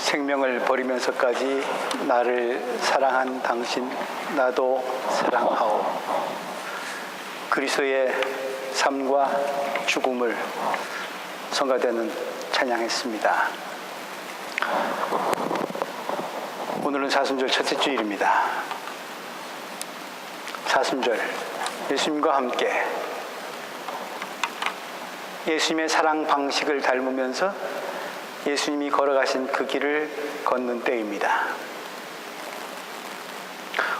생명을 버리면서까지 나를 사랑한 당신, 나도 사랑하오. 그리스도의 삶과 죽음을 성가대는 찬양했습니다. 오늘은 사순절 첫째 주일입니다. 사순절, 예수님과 함께 예수님의 사랑 방식을 닮으면서 예수님이 걸어가신 그 길을 걷는 때입니다.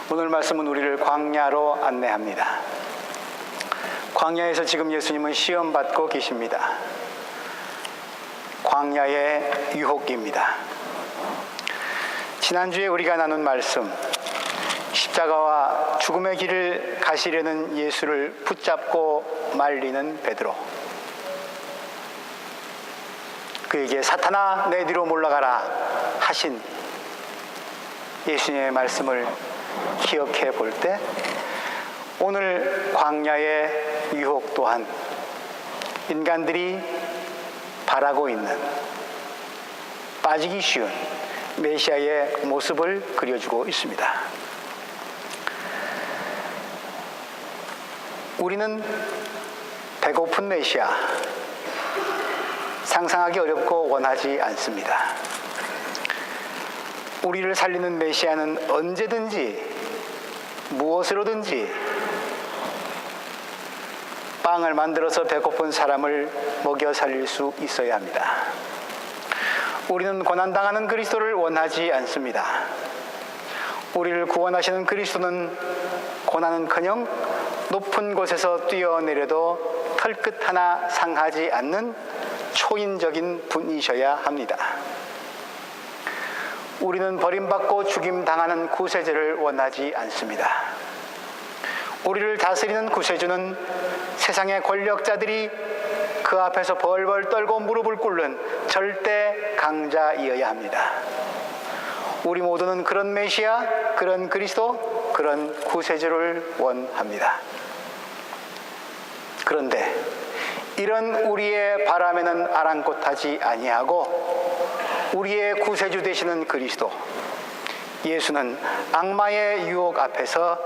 오늘 말씀은 우리를 광야로 안내합니다. 광야에서 지금 예수님은 시험받고 계십니다. 광야의 유혹입니다. 지난주에 우리가 나눈 말씀, 십자가와 죽음의 길을 가시려는 예수를 붙잡고 말리는 베드로, 그에게 사탄아 내 뒤로 물러가라 하신 예수님의 말씀을 기억해 볼 때, 오늘 광야의 유혹 또한 인간들이 바라고 있는 빠지기 쉬운 메시아의 모습을 그려주고 있습니다. 우리는 배고픈 메시아 상상하기 어렵고 원하지 않습니다. 우리를 살리는 메시아는 언제든지 무엇으로든지 빵을 만들어서 배고픈 사람을 먹여 살릴 수 있어야 합니다. 우리는 고난당하는 그리스도를 원하지 않습니다. 우리를 구원하시는 그리스도는 고난은커녕 높은 곳에서 뛰어내려도 털끝 하나 상하지 않는 초인적인 분이셔야 합니다. 우리는 버림받고 죽임당하는 구세주를 원하지 않습니다. 우리를 다스리는 구세주는 세상의 권력자들이 그 앞에서 벌벌 떨고 무릎을 꿇는 절대 강자이어야 합니다. 우리 모두는 그런 메시아, 그런 그리스도, 그런 구세주를 원합니다. 그런데 이런 우리의 바람에는 아랑곳하지 아니하고 우리의 구세주 되시는 그리스도 예수는 악마의 유혹 앞에서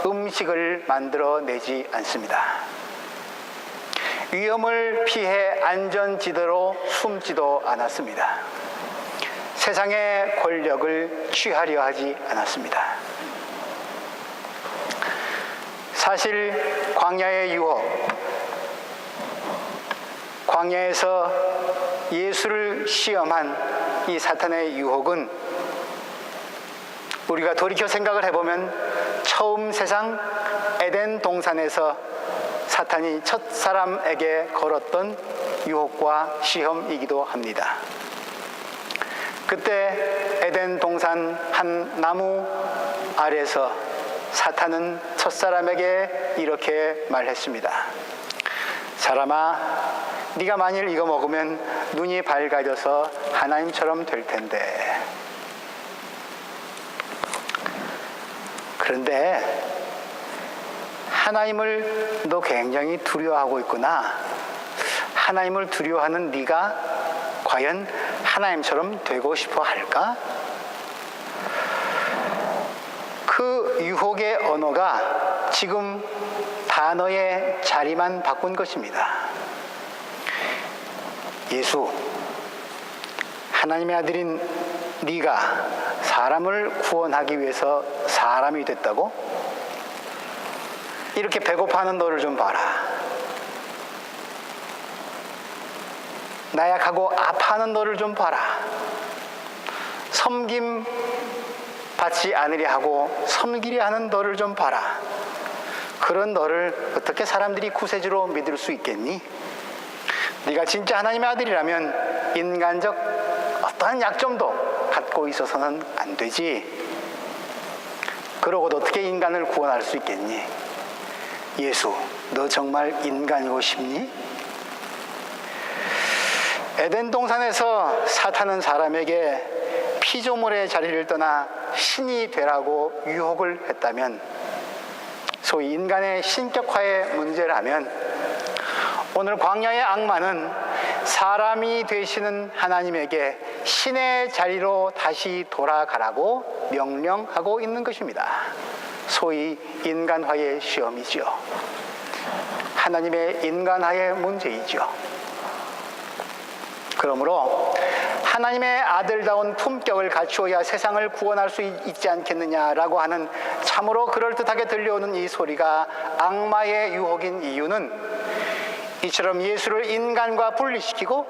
음식을 만들어내지 않습니다. 위험을 피해 안전지대로 숨지도 않았습니다. 세상의 권력을 취하려 하지 않았습니다. 사실 광야의 유혹, 광야에서 예수를 시험한 이 사탄의 유혹은 우리가 돌이켜 생각을 해보면 처음 세상 에덴 동산에서 사탄이 첫 사람에게 걸었던 유혹과 시험이기도 합니다. 그때 에덴 동산 한 나무 아래서 사탄은 첫 사람에게 이렇게 말했습니다. 사람아, 네가 만일 이거 먹으면 눈이 밝아져서 하나님처럼 될 텐데. 그런데 하나님을 너 굉장히 두려워하고 있구나. 하나님을 두려워하는 네가 과연 하나님처럼 되고 싶어 할까? 그 유혹의 언어가 지금 단어의 자리만 바꾼 것입니다. 예수, 하나님의 아들인 네가 사람을 구원하기 위해서 사람이 됐다고? 이렇게 배고파하는 너를 좀 봐라. 나약하고 아파하는 너를 좀 봐라. 섬김 받지 않으려 하고 섬기려 하는 너를 좀 봐라. 그런 너를 어떻게 사람들이 구세주로 믿을 수 있겠니? 네가 진짜 하나님의 아들이라면 인간적 어떠한 약점도 갖고 있어서는 안 되지. 그러고도 어떻게 인간을 구원할 수 있겠니? 예수, 너 정말 인간이고 싶니? 에덴 동산에서 사탄은 사람에게 피조물의 자리를 떠나 신이 되라고 유혹을 했다면, 소위 인간의 신격화의 문제라면, 오늘 광야의 악마는 사람이 되시는 하나님에게 신의 자리로 다시 돌아가라고 명령하고 있는 것입니다. 소위 인간화의 시험이죠. 하나님의 인간화의 문제이죠. 그러므로 하나님의 아들다운 품격을 갖추어야 세상을 구원할 수 있지 않겠느냐라고 하는 참으로 그럴듯하게 들려오는 이 소리가 악마의 유혹인 이유는 이처럼 예수를 인간과 분리시키고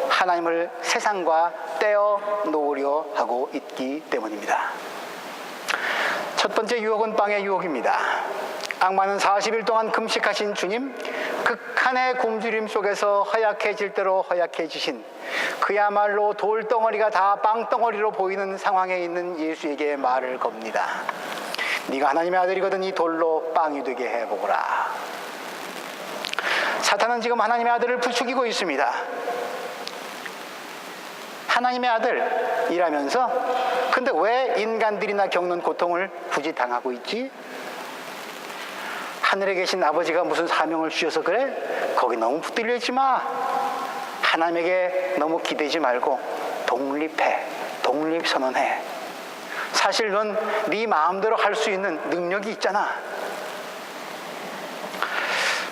하나님을 세상과 떼어 놓으려 하고 있기 때문입니다. 첫 번째 유혹은 빵의 유혹입니다. 악마는 40일 동안 금식하신 주님, 극한의 굶주림 속에서 허약해질 대로 허약해지신 그야말로 돌덩어리가 다 빵덩어리로 보이는 상황에 있는 예수에게 말을 겁니다. 네가 하나님의 아들이거든 이 돌로 빵이 되게 해보거라. 사탄은 지금 하나님의 아들을 부추기고 있습니다. 하나님의 아들이라면서 근데 왜 인간들이나 겪는 고통을 굳이 당하고 있지? 하늘에 계신 아버지가 무슨 사명을 주셔서 그래? 거기 너무 붙들려 있지 마. 하나님에게 너무 기대지 말고 독립해. 독립선언해. 사실 넌 네 마음대로 할 수 있는 능력이 있잖아.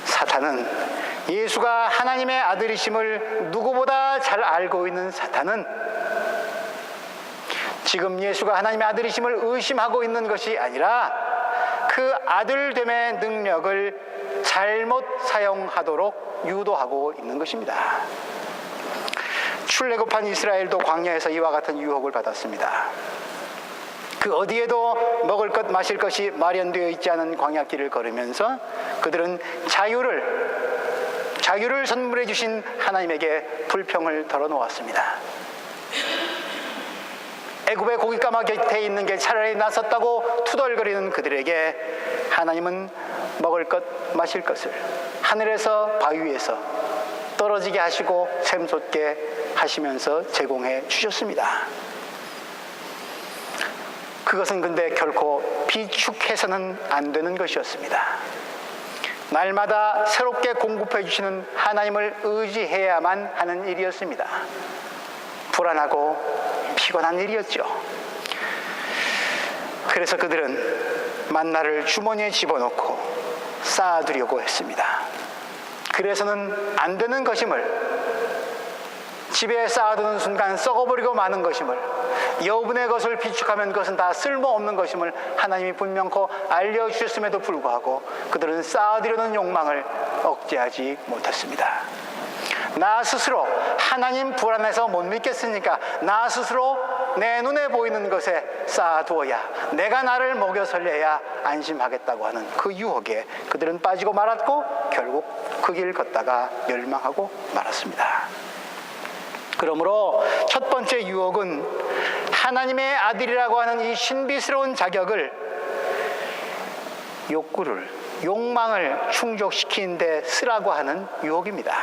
사탄은 예수가 하나님의 아들이심을 누구보다 잘 알고 있는 사탄은 지금 예수가 하나님의 아들이심을 의심하고 있는 것이 아니라 그 아들됨의 능력을 잘못 사용하도록 유도하고 있는 것입니다. 출애굽한 이스라엘도 광야에서 이와 같은 유혹을 받았습니다. 그 어디에도 먹을 것 마실 것이 마련되어 있지 않은 광야길을 걸으면서 그들은 자유를 선물해 주신 하나님에게 불평을 털어놓았습니다. 애굽의 고깃가마 곁에 있는 게 차라리 낫었다고 투덜거리는 그들에게 하나님은 먹을 것 마실 것을 하늘에서 바위 위에서 떨어지게 하시고 샘솟게 하시면서 제공해 주셨습니다. 그것은 근데 결코 비축해서는 안 되는 것이었습니다. 날마다 새롭게 공급해 주시는 하나님을 의지해야만 하는 일이었습니다. 불안하고 피곤한 일이었죠. 그래서 그들은 만나를 주머니에 집어넣고 쌓아두려고 했습니다. 그래서는 안 되는 것임을, 집에 쌓아두는 순간 썩어버리고 마는 것임을, 여분의 것을 비축하면 그것은 다 쓸모없는 것임을 하나님이 분명코 알려주셨음에도 불구하고 그들은 쌓아두려는 욕망을 억제하지 못했습니다. 나 스스로 하나님 불안해서 못 믿겠으니까 나 스스로 내 눈에 보이는 것에 쌓아두어야, 내가 나를 먹여 살려야 안심하겠다고 하는 그 유혹에 그들은 빠지고 말았고 결국 그 길 걷다가 멸망하고 말았습니다. 그러므로 첫 번째 유혹은 하나님의 아들이라고 하는 이 신비스러운 자격을, 욕망을 충족시키는 데 쓰라고 하는 유혹입니다.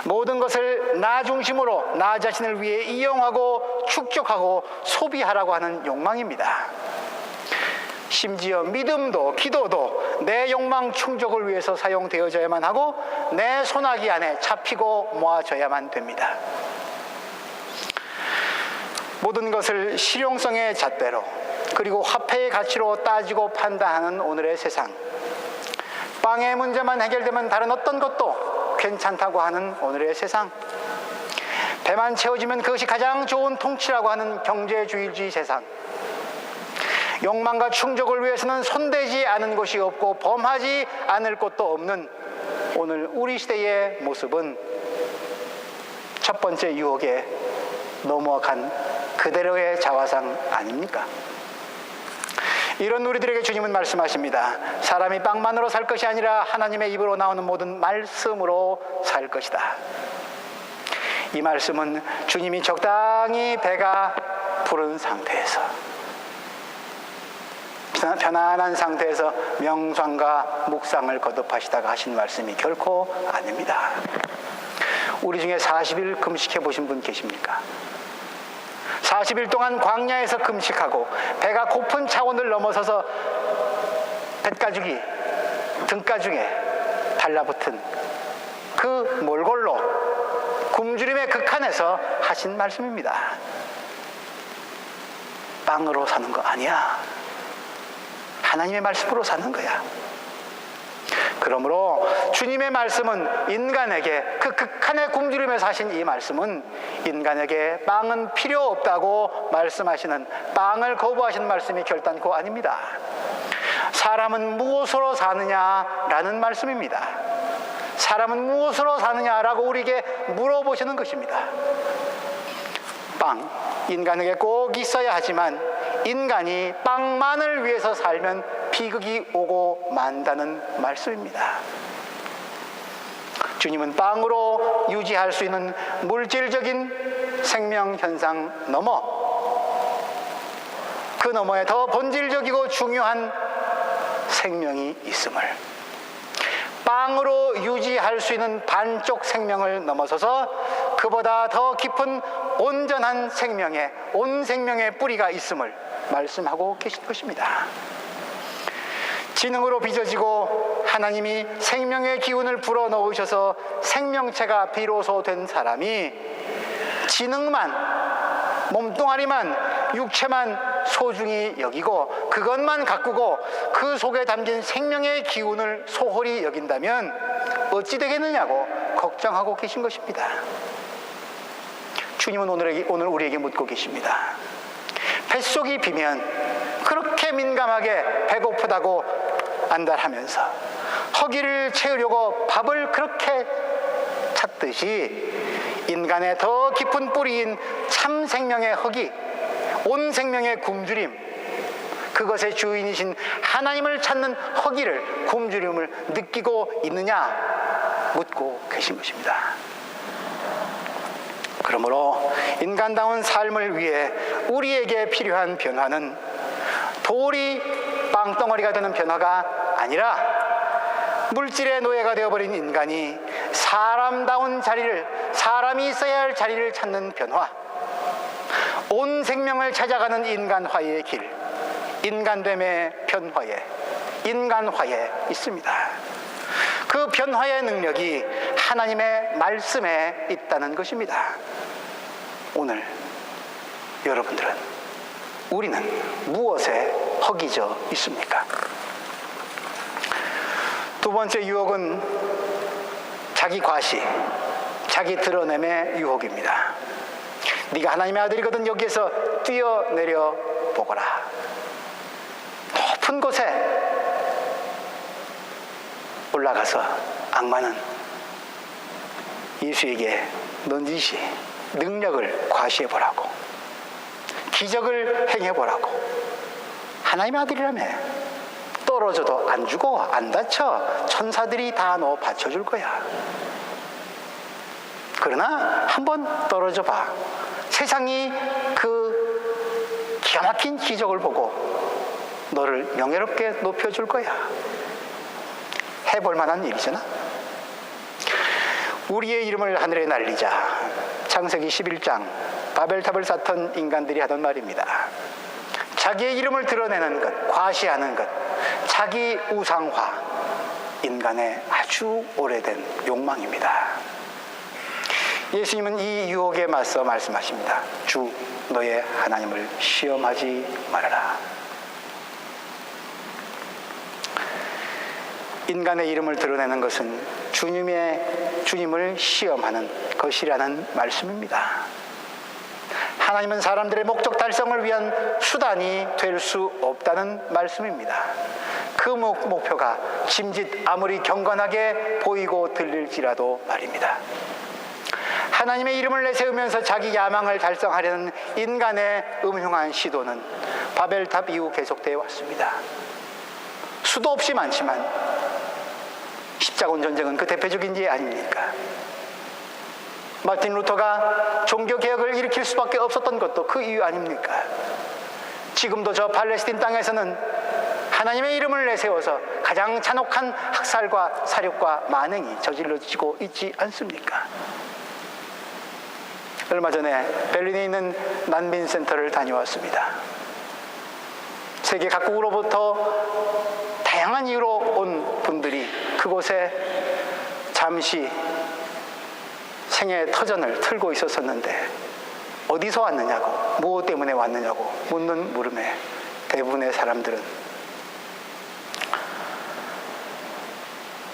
모든 것을 나 중심으로 나 자신을 위해 이용하고 축적하고 소비하라고 하는 욕망입니다. 심지어 믿음도 기도도 내 욕망 충족을 위해서 사용되어져야만 하고 내 손아귀 안에 잡히고 모아져야만 됩니다. 모든 것을 실용성의 잣대로 그리고 화폐의 가치로 따지고 판단하는 오늘의 세상, 빵의 문제만 해결되면 다른 어떤 것도 괜찮다고 하는 오늘의 세상, 배만 채워지면 그것이 가장 좋은 통치라고 하는 경제주의주의 세상, 욕망과 충족을 위해서는 손대지 않은 곳이 없고 범하지 않을 곳도 없는 오늘 우리 시대의 모습은 첫 번째 유혹에 넘어간 그대로의 자화상 아닙니까? 이런 우리들에게 주님은 말씀하십니다. 사람이 빵만으로 살 것이 아니라 하나님의 입으로 나오는 모든 말씀으로 살 것이다. 이 말씀은 주님이 적당히 배가 부른 상태에서, 편안한 상태에서 명상과 묵상을 거듭하시다가 하신 말씀이 결코 아닙니다. 우리 중에 40일 금식해 보신 분 계십니까? 40일 동안 광야에서 금식하고 배가 고픈 차원을 넘어서서 뱃가죽이 등가죽에 달라붙은 그 몰골로 굶주림의 극한에서 하신 말씀입니다. 빵으로 사는 거 아니야. 하나님의 말씀으로 사는 거야. 그러므로 주님의 말씀은 인간에게, 그 극한의 굶주림에서 하신 이 말씀은 인간에게 빵은 필요 없다고 말씀하시는, 빵을 거부하시는 말씀이 결단코 아닙니다. 사람은 무엇으로 사느냐라는 말씀입니다. 사람은 무엇으로 사느냐라고 우리에게 물어보시는 것입니다. 빵, 인간에게 꼭 있어야 하지만 인간이 빵만을 위해서 살면 비극이 오고 만다는 말씀입니다. 주님은 빵으로 유지할 수 있는 물질적인 생명 현상 넘어 그 너머에 더 본질적이고 중요한 생명이 있음을, 빵으로 유지할 수 있는 반쪽 생명을 넘어서서 그보다 더 깊은 온전한 생명의, 온 생명의 뿌리가 있음을 말씀하고 계신 것입니다. 지능으로 빚어지고 하나님이 생명의 기운을 불어넣으셔서 생명체가 비로소 된 사람이 지능만, 몸뚱아리만, 육체만 소중히 여기고 그것만 가꾸고 그 속에 담긴 생명의 기운을 소홀히 여긴다면 어찌 되겠느냐고 걱정하고 계신 것입니다. 주님은 오늘 우리에게 묻고 계십니다. 뱃속이 비면 그렇게 민감하게 배고프다고 안달하면서 허기를 채우려고 밥을 그렇게 찾듯이 인간의 더 깊은 뿌리인 참 생명의 허기, 온 생명의 굶주림, 그것의 주인이신 하나님을 찾는 허기를, 굶주림을 느끼고 있느냐 묻고 계신 것입니다. 그러므로 인간다운 삶을 위해 우리에게 필요한 변화는 돌이 빵덩어리가 되는 변화가 아니라 물질의 노예가 되어버린 인간이 사람다운 자리를, 사람이 있어야 할 자리를 찾는 변화, 온 생명을 찾아가는 인간화의 길, 인간됨의 변화에, 인간화에 있습니다. 그 변화의 능력이 하나님의 말씀에 있다는 것입니다. 오늘 여러분들은, 우리는 무엇에 허기져 있습니까? 두 번째 유혹은 자기 과시, 자기 드러냄의 유혹입니다. 네가 하나님의 아들이거든 여기에서 뛰어내려 보거라. 높은 곳에 올라가서 악마는 예수에게 넌지시 능력을 과시해보라고, 기적을 행해보라고, 하나님의 아들이라며 떨어져도 안 죽어, 안 다쳐, 천사들이 다 너 받쳐줄 거야. 그러나 한번 떨어져 봐. 세상이 그 기가 막힌 기적을 보고 너를 명예롭게 높여줄 거야. 해볼 만한 일이잖아. 우리의 이름을 하늘에 날리자. 창세기 11장 바벨탑을 쌓던 인간들이 하던 말입니다. 자기의 이름을 드러내는 것, 과시하는 것, 자기 우상화, 인간의 아주 오래된 욕망입니다. 예수님은 이 유혹에 맞서 말씀하십니다. 주 너의 하나님을 시험하지 말아라. 인간의 이름을 드러내는 것은 주님을 시험하는 것이라는 말씀입니다. 하나님은 사람들의 목적 달성을 위한 수단이 될 수 없다는 말씀입니다. 그 목표가 짐짓 아무리 경건하게 보이고 들릴지라도 말입니다. 하나님의 이름을 내세우면서 자기 야망을 달성하려는 인간의 음흉한 시도는 바벨탑 이후 계속되어 왔습니다. 수도 없이 많지만 십자군 전쟁은 그 대표적인 예 아닙니까? 마틴 루터가 종교개혁을 일으킬 수밖에 없었던 것도 그 이유 아닙니까? 지금도 저 팔레스틴 땅에서는 하나님의 이름을 내세워서 가장 잔혹한 학살과 사륙과 만행이 저질러지고 있지 않습니까? 얼마 전에 베를린에 있는 난민센터를 다녀왔습니다. 세계 각국으로부터 다양한 이유로 온 분들이 그곳에 잠시 생애 터전을 틀고 있었었는데 어디서 왔느냐고, 무엇 때문에 왔느냐고 묻는 물음에 대부분의 사람들은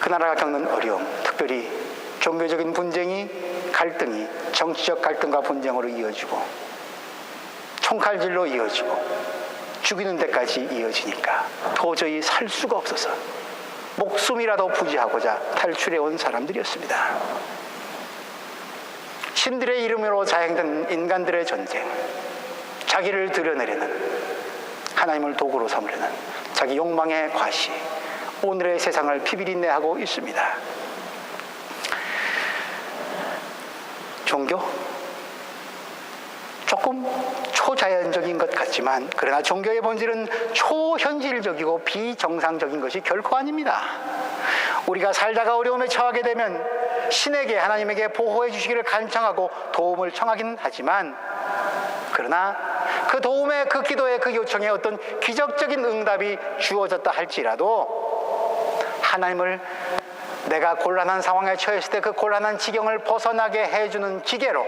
그 나라가 겪는 어려움, 특별히 종교적인 분쟁이, 갈등이 정치적 갈등과 분쟁으로 이어지고 총칼질로 이어지고 죽이는 데까지 이어지니까 도저히 살 수가 없어서 목숨이라도 부지하고자 탈출해 온 사람들이었습니다. 신들의 이름으로 자행된 인간들의 전쟁, 자기를 드러내려는, 하나님을 도구로 삼으려는 자기 욕망의 과시, 오늘의 세상을 피비린내하고 있습니다. 종교? 조금 초자연적인 것 같지만, 그러나 종교의 본질은 초현실적이고 비정상적인 것이 결코 아닙니다. 우리가 살다가 어려움에 처하게 되면 신에게, 하나님에게 보호해 주시기를 간청하고 도움을 청하긴 하지만, 그러나 그 도움에, 그 기도에, 그 요청에 어떤 기적적인 응답이 주어졌다 할지라도 하나님을 내가 곤란한 상황에 처했을 때 그 곤란한 지경을 벗어나게 해주는 기계로,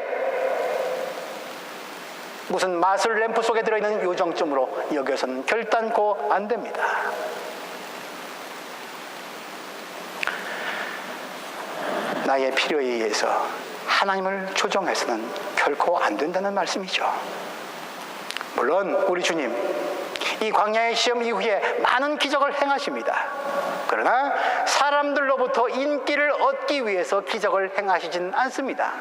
무슨 마술 램프 속에 들어있는 요정점으로 여겨서는 결단코 안 됩니다. 나의 필요에 의해서 하나님을 조정해서는 결코 안 된다는 말씀이죠. 물론 우리 주님, 이 광야의 시험 이후에 많은 기적을 행하십니다. 그러나 사람들로부터 인기를 얻기 위해서 기적을 행하시진 않습니다.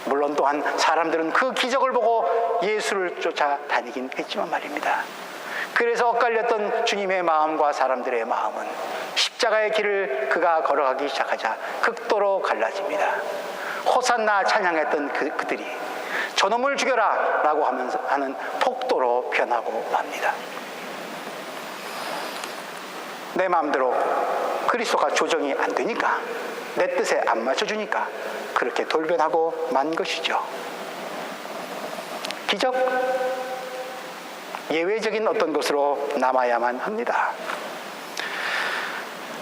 물론 또한 사람들은 그 기적을 보고 예수를 쫓아다니긴 했지만 말입니다. 그래서 엇갈렸던 주님의 마음과 사람들의 마음은 십자가의 길을 그가 걸어가기 시작하자 극도로 갈라집니다. 호산나 찬양했던 그들이 저놈을 죽여라 라고 하면서 하는 폭도로 변하고 맙니다. 내 마음대로 그리스도가 조정이 안 되니까, 내 뜻에 안 맞춰주니까 그렇게 돌변하고 만 것이죠. 기적? 예외적인 어떤 것으로 남아야만 합니다.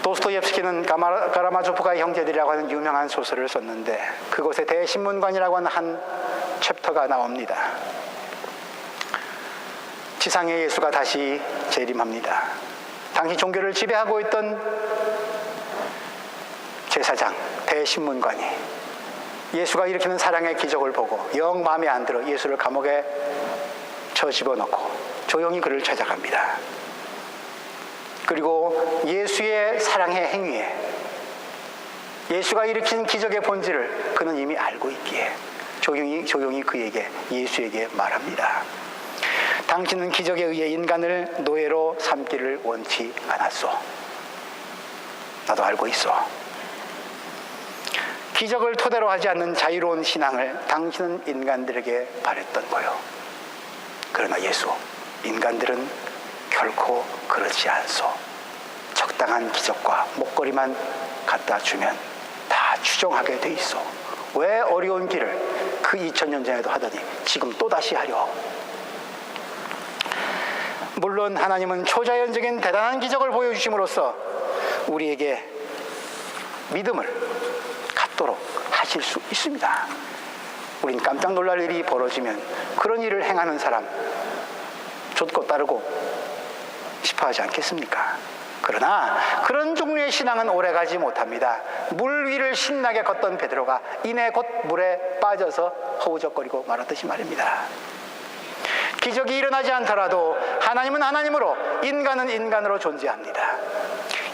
도스토옙스키는 가라마조프가의 형제들이라고 하는 유명한 소설을 썼는데, 그곳에 대신문관이라고 하는 한 챕터가 나옵니다. 지상의 예수가 다시 재림합니다. 당시 종교를 지배하고 있던 제사장, 대신문관이 예수가 일으키는 사랑의 기적을 보고 영 마음에 안 들어 예수를 감옥에 쳐 집어넣고 조용히 그를 찾아갑니다. 그리고 예수의 사랑의 행위에, 예수가 일으킨 기적의 본질을 그는 이미 알고 있기에 조용히 그에게, 예수에게 말합니다. 당신은 기적에 의해 인간을 노예로 삼기를 원치 않았소. 나도 알고 있어. 기적을 토대로 하지 않는 자유로운 신앙을 당신은 인간들에게 바랬던 거요. 그러나 예수, 인간들은 결코 그렇지 않소. 적당한 기적과 목걸이만 갖다 주면 다 추종하게 돼 있어. 왜 어려운 길을 그 2000년 전에도 하더니 지금 또다시 하려? 물론 하나님은 초자연적인 대단한 기적을 보여주심으로써 우리에게 믿음을 갖도록 하실 수 있습니다. 우린 깜짝 놀랄 일이 벌어지면 그런 일을 행하는 사람 좇고 따르고 싶어 하지 않겠습니까? 그러나 그런 종류의 신앙은 오래가지 못합니다. 물 위를 신나게 걷던 베드로가 이내 곧 물에 빠져서 허우적거리고 말았듯이 말입니다. 기적이 일어나지 않더라도 하나님은 하나님으로, 인간은 인간으로 존재합니다.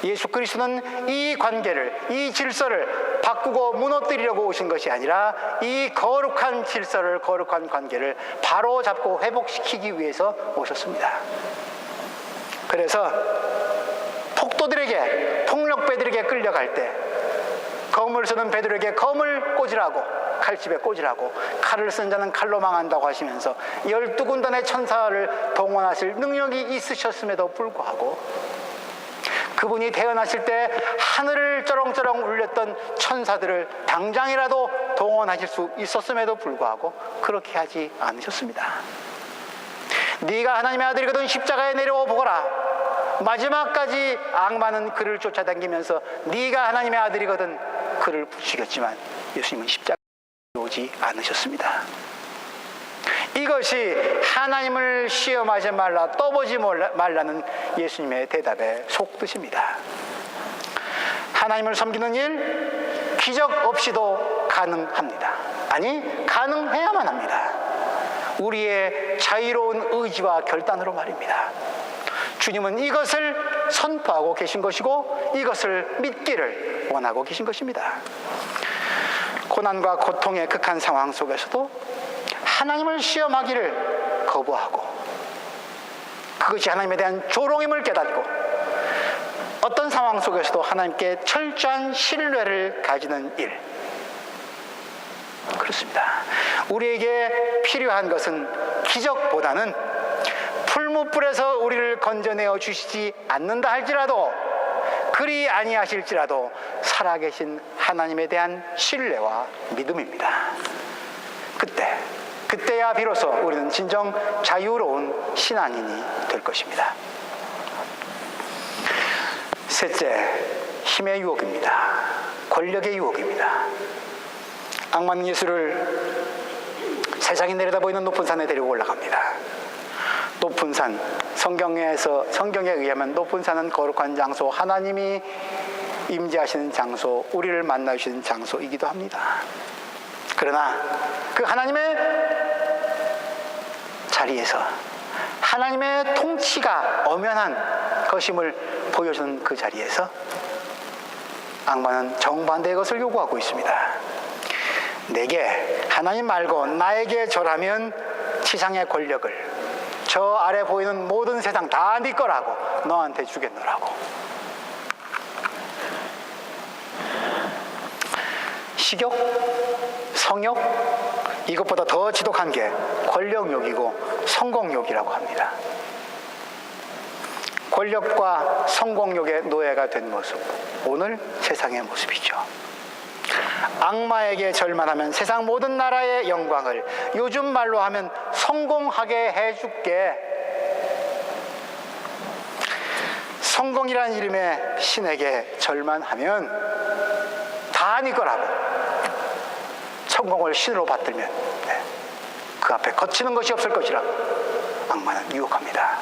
예수 그리스도는 이 관계를, 이 질서를 바꾸고 무너뜨리려고 오신 것이 아니라 이 거룩한 질서를, 거룩한 관계를 바로 잡고 회복시키기 위해서 오셨습니다. 그래서 폭도들에게, 폭력배들에게 끌려갈 때 검을 쓰는 베드로에게 검을 꽂으라고, 칼집에 꽂으라고, 칼을 쓴 자는 칼로 망한다고 하시면서 12군단의 천사를 동원하실 능력이 있으셨음에도 불구하고, 그분이 태어나실 때 하늘을 쩌렁쩌렁 울렸던 천사들을 당장이라도 동원하실 수 있었음에도 불구하고 그렇게 하지 않으셨습니다. 네가 하나님의 아들이거든 십자가에 내려와 보거라. 마지막까지 악마는 그를 쫓아다니면서 네가 하나님의 아들이거든 그를 부추겼지만 예수님은 십자가에 오지 않으셨습니다. 이것이 하나님을 시험하지 말라, 떠보지 말라는 예수님의 대답의 속뜻입니다. 하나님을 섬기는 일, 기적 없이도 가능합니다. 아니, 가능해야만 합니다. 우리의 자유로운 의지와 결단으로 말입니다. 주님은 이것을 선포하고 계신 것이고 이것을 믿기를 원하고 계신 것입니다. 고난과 고통의 극한 상황 속에서도 하나님을 시험하기를 거부하고 그것이 하나님에 대한 조롱임을 깨닫고 어떤 상황 속에서도 하나님께 철저한 신뢰를 가지는 일, 그렇습니다. 우리에게 필요한 것은 기적보다는 풀무불에서 우리를 건져내어 주시지 않는다 할지라도, 그리 아니하실지라도 살아계신 하나님에 대한 신뢰와 믿음입니다. 그때야 비로소 우리는 진정 자유로운 신앙인이 될 것입니다. 셋째, 힘의 유혹입니다. 권력의 유혹입니다. 악마는 예수를 세상이 내려다 보이는 높은 산에 데리고 올라갑니다. 높은 산, 성경에 의하면 높은 산은 거룩한 장소, 하나님이 임재하시는 장소, 우리를 만나주시는 장소이기도 합니다. 그러나 그 하나님의 자리에서 하나님의 통치가 엄연한 것임을 보여주는 그 자리에서 악마는 정반대의 것을 요구하고 있습니다. 내게, 하나님 말고 나에게 절하면 지상의 권력을, 저 아래 보이는 모든 세상 다 네 거라고, 너한테 주겠노라고. 식욕, 성욕, 이것보다 더 지독한 게 권력욕이고 성공욕이라고 합니다. 권력과 성공욕의 노예가 된 모습, 오늘 세상의 모습이죠. 악마에게 절만하면 세상 모든 나라의 영광을, 요즘 말로 하면 성공하게 해줄게. 성공이라는 이름의 신에게 절만하면 다 네 거라고, 성공을 신으로 받들면 그 앞에 거치는 것이 없을 것이라고 악마는 유혹합니다.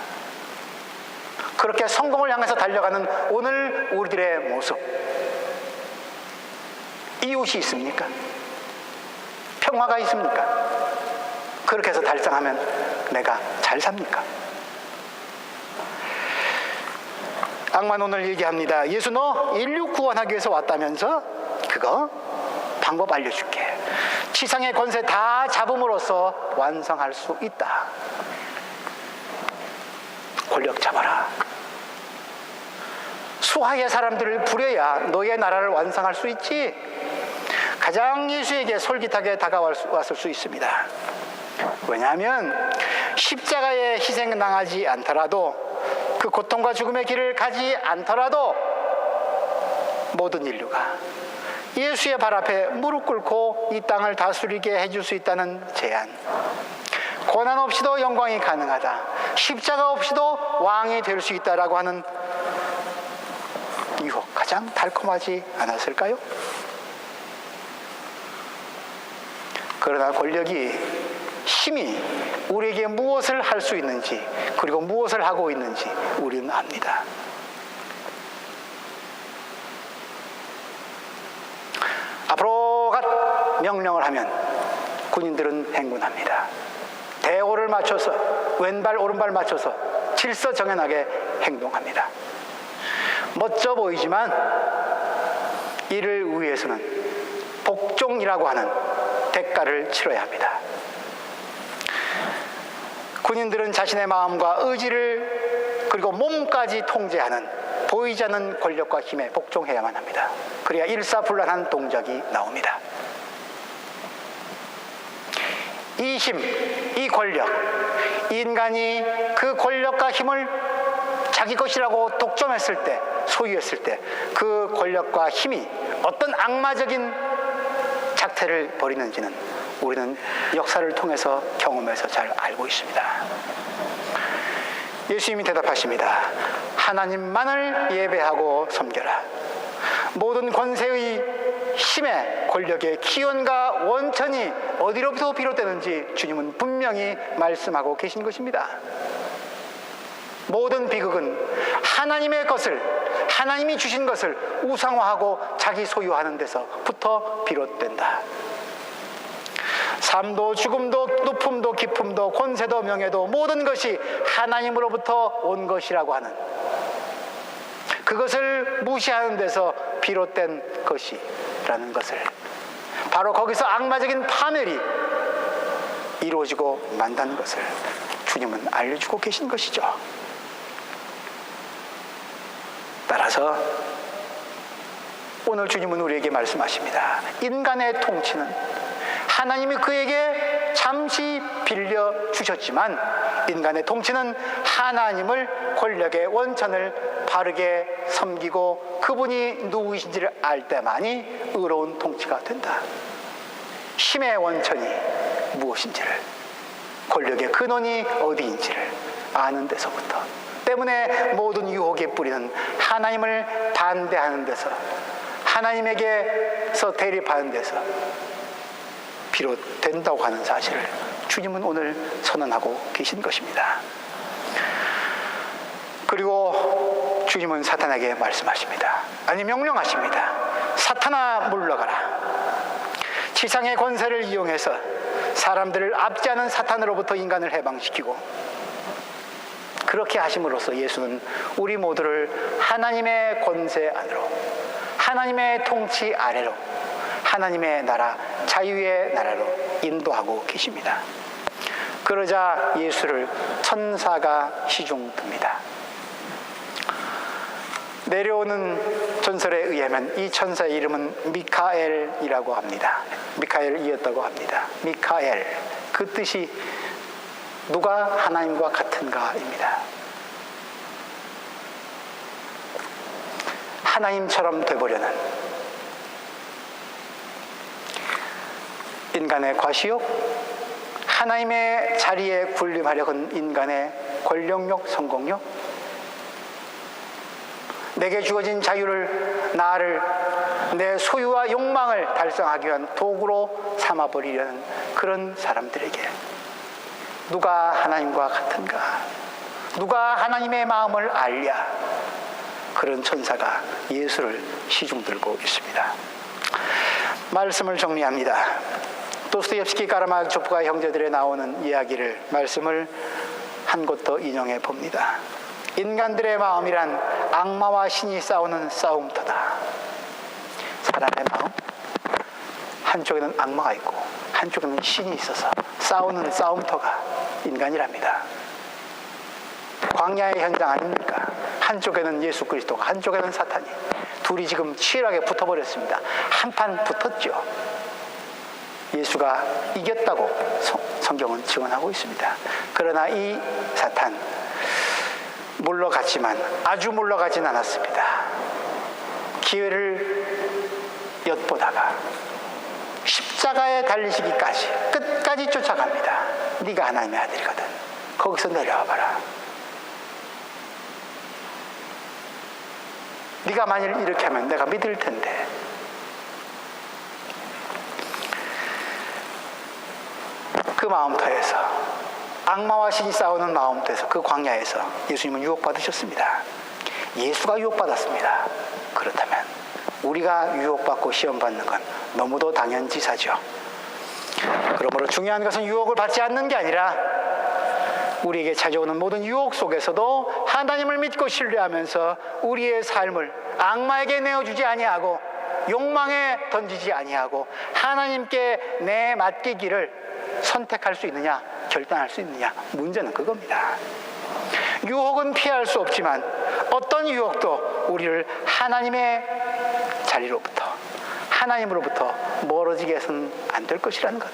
그렇게 성공을 향해서 달려가는 오늘 우리들의 모습, 이웃이 있습니까? 평화가 있습니까? 그렇게 해서 달성하면 내가 잘 삽니까? 악마는 오늘 얘기합니다. 예수, 너 인류 구원하기 위해서 왔다면서? 그거 방법 알려줄게. 지상의 권세 다 잡음으로써 완성할 수 있다. 권력 잡아라. 수하의 사람들을 부려야 너의 나라를 완성할 수 있지. 가장 예수에게 솔깃하게 다가왔을 수 있습니다. 왜냐하면 십자가에 희생당하지 않더라도, 그 고통과 죽음의 길을 가지 않더라도 모든 인류가 예수의 발 앞에 무릎 꿇고 이 땅을 다스리게 해줄 수 있다는 제안, 고난 없이도 영광이 가능하다, 십자가 없이도 왕이 될 수 있다라고 하는 유혹, 가장 달콤하지 않았을까요? 그러나 권력이, 힘이 우리에게 무엇을 할 수 있는지, 그리고 무엇을 하고 있는지 우리는 압니다. 앞으로 가 명령을 하면 군인들은 행군합니다. 대오를 맞춰서, 왼발 오른발 맞춰서 질서정연하게 행동합니다. 멋져 보이지만 이를 위해서는 복종이라고 하는 대가를 치러야 합니다. 군인들은 자신의 마음과 의지를, 그리고 몸까지 통제하는 보이지 않는 권력과 힘에 복종해야만 합니다. 그래야 일사불란한 동작이 나옵니다. 이 힘, 이 권력, 인간이 그 권력과 힘을 자기 것이라고 독점했을 때, 소유했을 때 그 권력과 힘이 어떤 악마적인 작태를 벌이는지는 우리는 역사를 통해서 경험해서 잘 알고 있습니다. 예수님이 대답하십니다. 하나님만을 예배하고 섬겨라. 모든 권세의 힘의 권력의 기원과 원천이 어디로부터 비롯되는지 주님은 분명히 말씀하고 계신 것입니다. 모든 비극은 하나님의 것을, 하나님이 주신 것을 우상화하고 자기 소유하는 데서부터 비롯된다. 삶도 죽음도 높음도 깊음도 권세도 명예도 모든 것이 하나님으로부터 온 것이라고 하는, 그것을 무시하는 데서 비롯된 것이라는 것을, 바로 거기서 악마적인 파멸이 이루어지고 만다는 것을 주님은 알려주고 계신 것이죠. 따라서 오늘 주님은 우리에게 말씀하십니다. 인간의 통치는 하나님이 그에게 잠시 빌려주셨지만, 인간의 통치는 하나님을, 권력의 원천을 바르게 섬기고 그분이 누구이신지를 알 때만이 의로운 통치가 된다. 힘의 원천이 무엇인지를, 권력의 근원이 어디인지를 아는 데서부터, 때문에 모든 유혹의 뿌리는 하나님을 반대하는 데서, 하나님에게서 대립하는 데서 비롯된다고 하는 사실을 주님은 오늘 선언하고 계신 것입니다. 그리고 주님은 사탄에게 말씀하십니다. 아니, 명령하십니다. 사탄아, 물러가라. 지상의 권세를 이용해서 사람들을 압제하는 사탄으로부터 인간을 해방시키고, 그렇게 하심으로써 예수는 우리 모두를 하나님의 권세 안으로, 하나님의 통치 아래로, 하나님의 나라, 자유의 나라로 인도하고 계십니다. 그러자 예수를 천사가 시중듭니다. 내려오는 전설에 의하면 이 천사의 이름은 미카엘이라고 합니다. 미카엘이었다고 합니다. 미카엘, 그 뜻이 누가 하나님과 같은가입니다. 하나님처럼 되보려는 인간의 과시욕, 하나님의 자리에 군림하려는 인간의 권력욕, 성공욕, 내게 주어진 자유를, 나를, 내 소유와 욕망을 달성하기 위한 도구로 삼아버리려는 그런 사람들에게 누가 하나님과 같은가? 누가 하나님의 마음을 알랴? 그런 천사가 예수를 시중들고 있습니다. 말씀을 정리합니다. 도스토옙스키, 카라마조프가 형제들에 나오는 이야기를, 말씀을 한 곳 더 인용해 봅니다. 인간들의 마음이란 악마와 신이 싸우는 싸움터다. 사람의 마음, 한쪽에는 악마가 있고 한쪽에는 신이 있어서 싸우는 싸움터가 인간이랍니다. 광야의 현장 아닙니까? 한쪽에는 예수 그리스도가, 한쪽에는 사탄이, 둘이 지금 치열하게 붙어버렸습니다. 한판 붙었죠. 예수가 이겼다고 성경은 증언하고 있습니다. 그러나 이 사탄 물러갔지만 아주 물러가진 않았습니다. 기회를 엿보다가 십자가에 달리시기까지 끝까지 쫓아갑니다. 네가 하나님의 아들이거든, 거기서 내려와 봐라. 네가 만일 이렇게 하면 내가 믿을 텐데. 그 마음터에서, 악마와 신이 싸우는 마음터에서, 그 광야에서 예수님은 유혹받으셨습니다. 예수가 유혹받았습니다. 그렇다면 우리가 유혹받고 시험받는 건 너무도 당연지사죠. 그러므로 중요한 것은 유혹을 받지 않는 게 아니라 우리에게 찾아오는 모든 유혹 속에서도 하나님을 믿고 신뢰하면서 우리의 삶을 악마에게 내어주지 아니하고 욕망에 던지지 아니하고 하나님께 내 맡기기를 선택할 수 있느냐, 결단할 수 있느냐, 문제는 그겁니다. 유혹은 피할 수 없지만 어떤 유혹도 우리를 하나님의 자리로부터, 하나님으로부터 멀어지게 해서는 안 될 것이라는 것.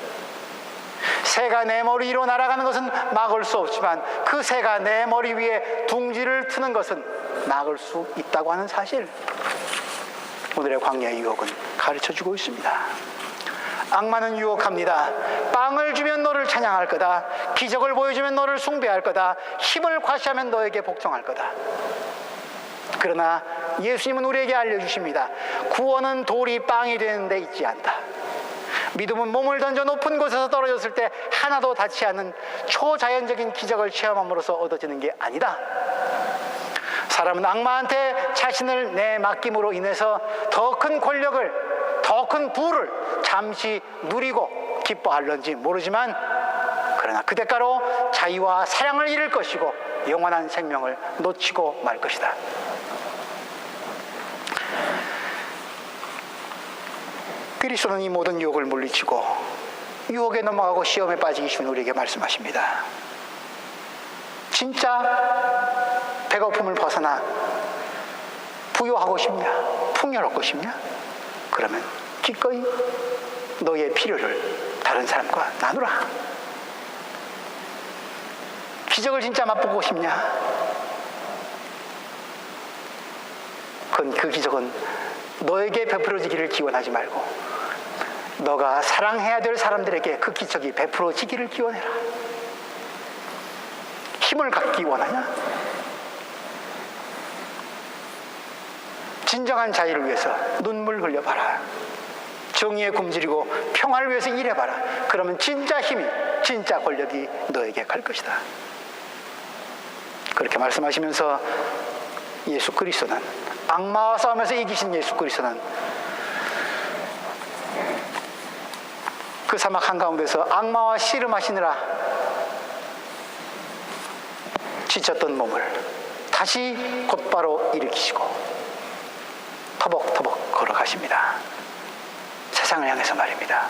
새가 내 머리 위로 날아가는 것은 막을 수 없지만 그 새가 내 머리 위에 둥지를 트는 것은 막을 수 있다고 하는 사실, 오늘의 광야의 유혹은 가르쳐주고 있습니다. 악마는 유혹합니다. 빵을 주면 너를 찬양할 거다. 기적을 보여주면 너를 숭배할 거다. 힘을 과시하면 너에게 복종할 거다. 그러나 예수님은 우리에게 알려주십니다. 구원은 돌이 빵이 되는 데 있지 않다. 믿음은 몸을 던져 높은 곳에서 떨어졌을 때 하나도 닿지 않는 초자연적인 기적을 체험함으로써 얻어지는 게 아니다. 사람은 악마한테 자신을 내맡김으로 인해서 더 큰 권력을, 더 큰 부를 잠시 누리고 기뻐할런지 모르지만, 그러나 그 대가로 자유와 사랑을 잃을 것이고 영원한 생명을 놓치고 말 것이다. 그리스도는 이 모든 유혹을 물리치고 유혹에 넘어가고 시험에 빠지기 쉬운 우리에게 말씀하십니다. 진짜 배고픔을 벗어나 부유하고 싶냐? 풍요롭고 싶냐? 그러면 기꺼이 너의 필요를 다른 사람과 나누라. 기적을 진짜 맛보고 싶냐? 그 기적은 너에게 베풀어지기를 기원하지 말고 너가 사랑해야 될 사람들에게 그 기적이 베풀어지기를 기원해라. 힘을 갖기 원하냐? 진정한 자유를 위해서 눈물 흘려봐라. 정의에 굶주리고 평화를 위해서 일해봐라. 그러면 진짜 힘이, 진짜 권력이 너에게 갈 것이다. 그렇게 말씀하시면서 예수 그리스도는, 악마와 싸우면서 이기신 예수 그리스도는 그 사막 한가운데서 악마와 씨름하시느라 지쳤던 몸을 다시 곧바로 일으키시고 터벅터벅 걸어가십니다. 세상을 향해서 말입니다.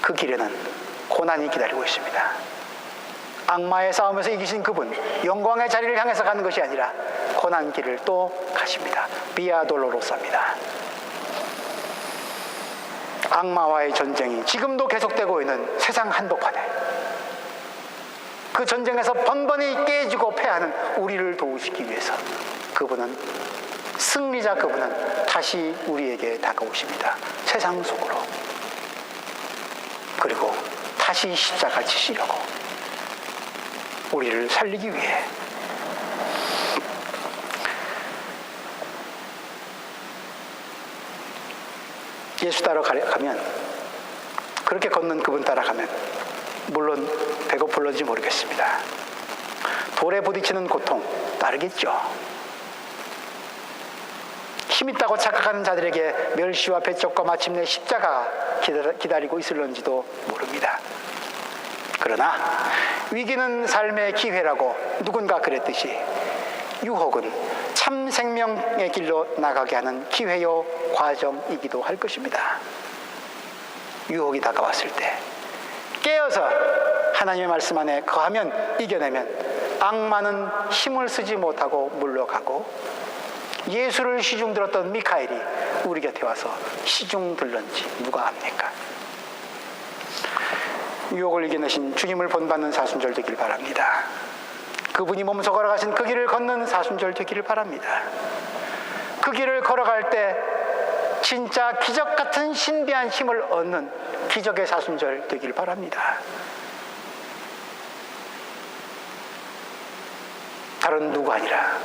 그 길에는 고난이 기다리고 있습니다. 악마의 싸움에서 이기신 그분, 영광의 자리를 향해서 가는 것이 아니라 고난 길을 또 가십니다. 비아 돌로로사입니다. 악마와의 전쟁이 지금도 계속되고 있는 세상 한복판에 그 전쟁에서 번번이 깨지고 패하는 우리를 도우시기 위해서 그분은, 승리자 그분은 다시 우리에게 다가오십니다. 세상 속으로. 그리고 다시 십자가 지시려고, 우리를 살리기 위해. 예수 따라가면, 그렇게 걷는 그분 따라가면 물론 배고플런지 모르겠습니다. 돌에 부딪히는 고통 따르겠죠. 힘있다고 착각하는 자들에게 멸시와 배척과 마침내 십자가가 기다리고 있을런지도 모릅니다. 그러나 위기는 삶의 기회라고 누군가 그랬듯이 유혹은 참 생명의 길로 나가게 하는 기회요 과정이기도 할 것입니다. 유혹이 다가왔을 때 깨어서 하나님의 말씀 안에 거하면, 이겨내면 악마는 힘을 쓰지 못하고 물러가고 예수를 시중 들었던 미카엘이 우리 곁에 와서 시중 들는지 누가 압니까? 유혹을 이겨내신 주님을 본받는 사순절 되길 바랍니다. 그분이 몸소 걸어가신 그 길을 걷는 사순절 되기를 바랍니다. 그 길을 걸어갈 때 진짜 기적 같은 신비한 힘을 얻는 기적의 사순절 되길 바랍니다. 다른 누구 아니라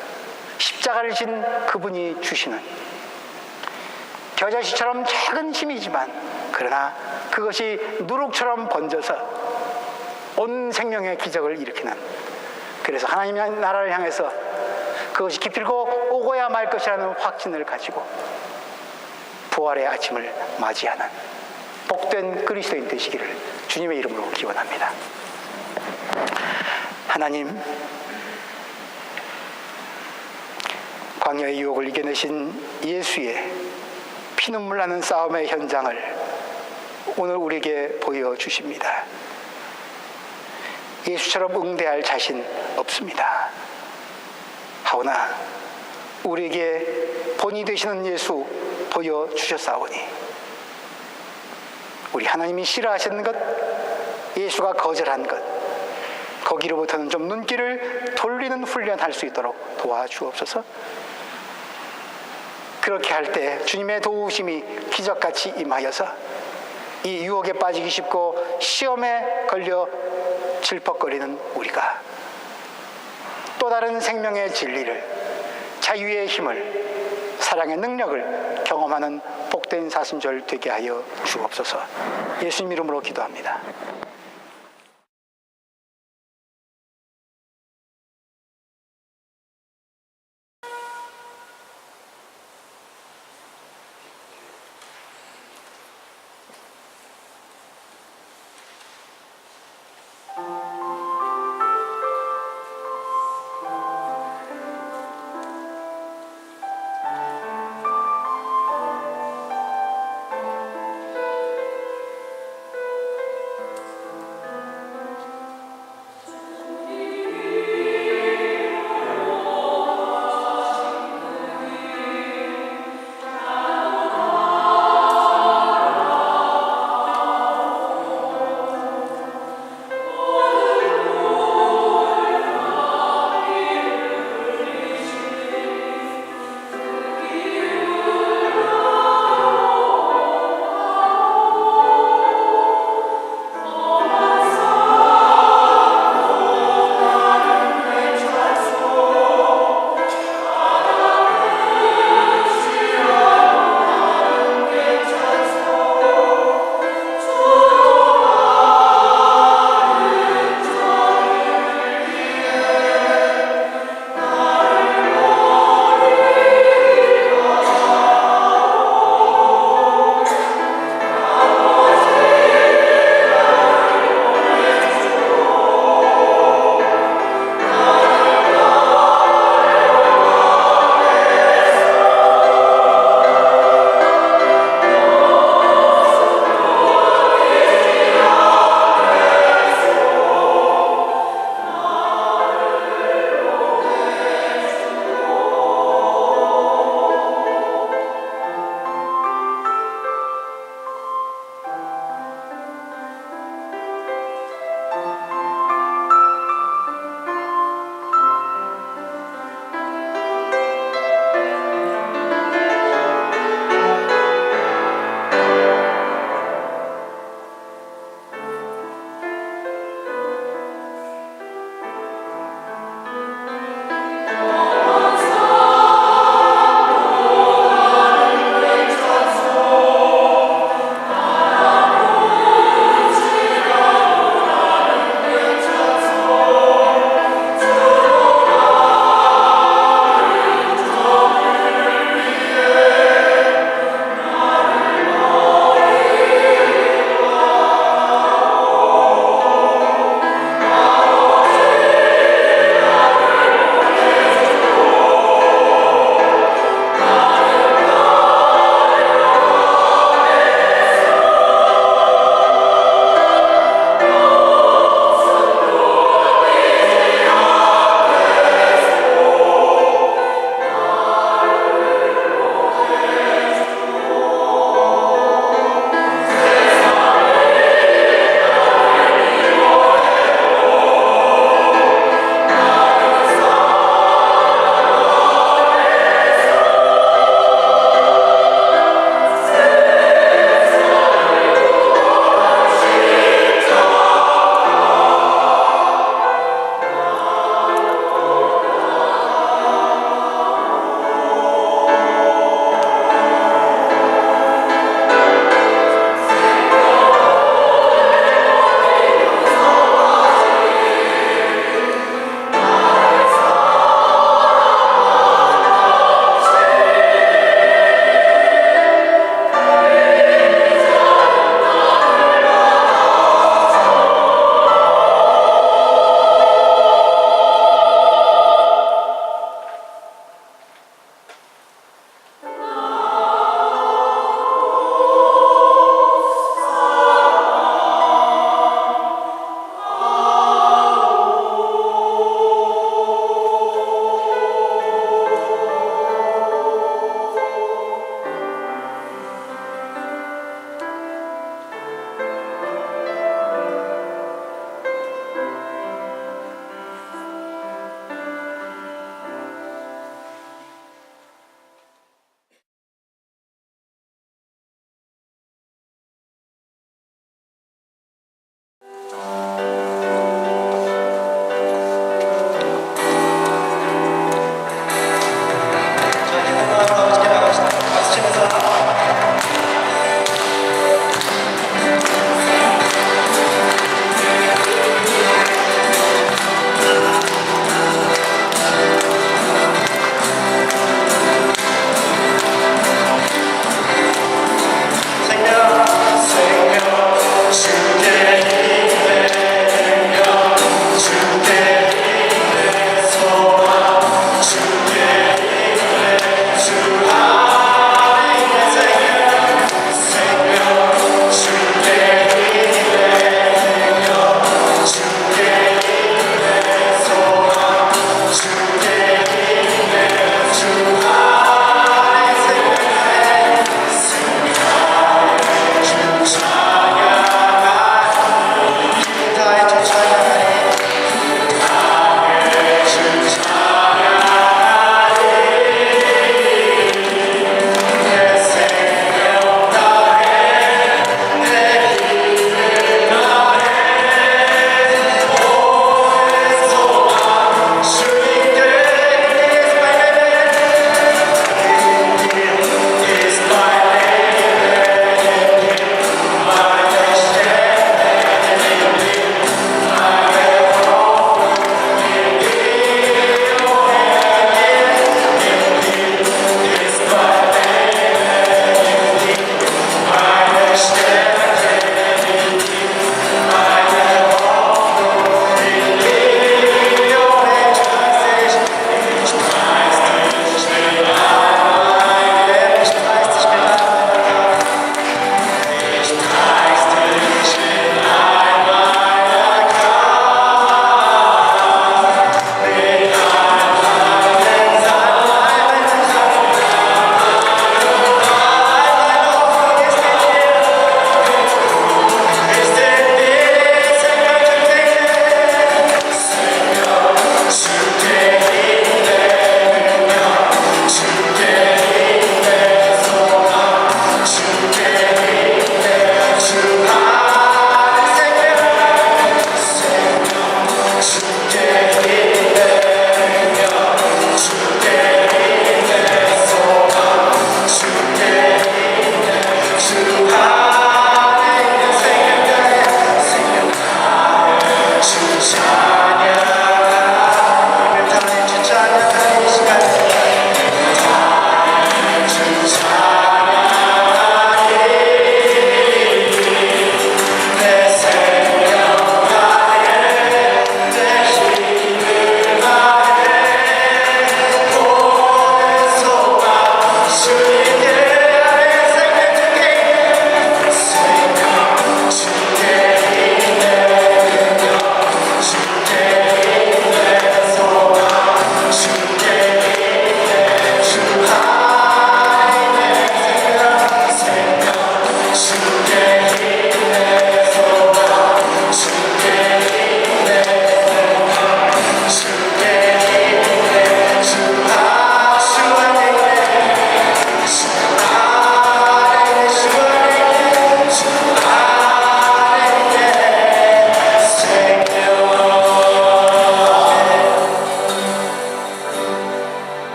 십자가를 진 그분이 주시는 겨자씨처럼 작은 힘이지만, 그러나 그것이 누룩처럼 번져서 온 생명의 기적을 일으키는, 그래서 하나님의 나라를 향해서 그것이 기필고 오고야 말 것이라는 확신을 가지고 부활의 아침을 맞이하는 복된 그리스도인 되시기를 주님의 이름으로 기원합니다. 하나님, 광야의 유혹을 이겨내신 예수의 피눈물 나는 싸움의 현장을 오늘 우리에게 보여주십니다. 예수처럼 응대할 자신 없습니다. 하오나 우리에게 본이 되시는 예수 보여주셨사오니, 우리 하나님이 싫어하시는 것, 예수가 거절한 것, 거기로부터는 좀 눈길을 돌리는 훈련할 수 있도록 도와주옵소서. 그렇게 할 때 주님의 도우심이 기적같이 임하여서 이 유혹에 빠지기 쉽고 시험에 걸려 질퍽거리는 우리가 또 다른 생명의 진리를, 자유의 힘을, 사랑의 능력을 경험하는 복된 사순절 되게 하여 주옵소서. 예수님 이름으로 기도합니다.